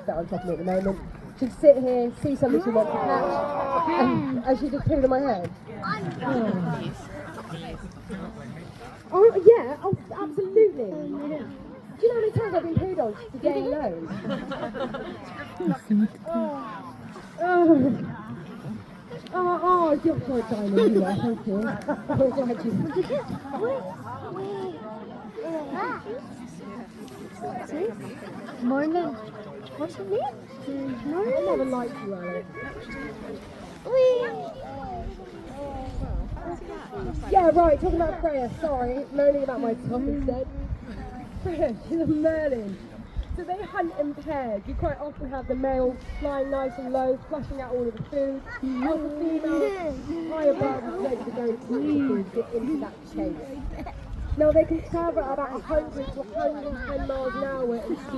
sat on top of me at the moment. She'd sit here, see something she wants to catch, and she'd just poo in my hand. Oh yeah, oh, absolutely. Do you know how many times I've been pooed on just today alone? You're so tiny anyway, thank you. I'm glad you. Merlin. What's her name? Merlin. I never liked you, Alex. Yeah, right, talking about Freya, sorry, moaning about my top instead. Freya, she's a Merlin. So they hunt in pairs. You quite often have the male flying nice and low, flushing out all of the food, while the female high above is ready to go and catch the food, get into that chase. Now they can travel at about 100 to 110 miles an hour and scoop